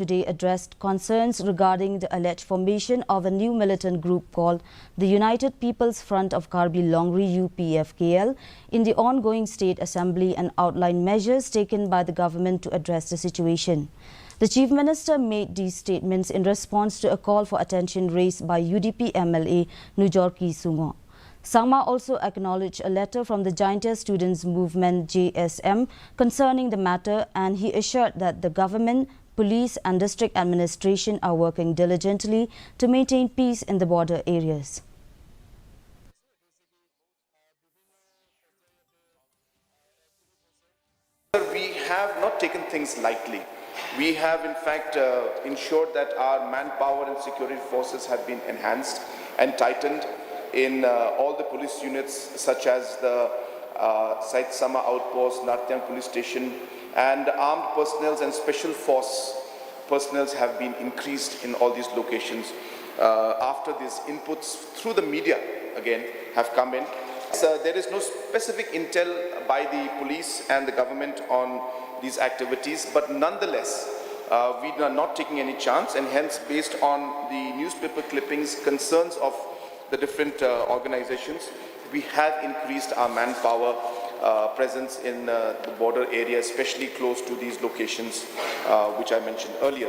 today addressed concerns regarding the alleged formation of a new militant group called the United People's Front of Karbi Longri Upfkl in the ongoing State Assembly and outlined measures taken by the government to address the situation. The Chief Minister made these statements in response to a call for attention raised by UDP MLA Nujorki Sungo. Sangma also acknowledged a letter from the Jaintia Students Movement JSM concerning the matter, and he assured that the government, police and district administration are working diligently to maintain peace in the border areas. We have not taken things lightly. We have in fact ensured that our manpower and security forces have been enhanced and tightened in all the police units such as the Sait Sama Outpost, Natyang Police Station, and armed personnel and special force personnel have been increased in all these locations after these inputs through the media again have come in. So there is no specific intel by the police and the government on these activities, but nonetheless we are not taking any chance, and hence based on the newspaper clippings, concerns of the different organizations, we have increased our manpower presence in the border area, especially close to these locations which I mentioned earlier.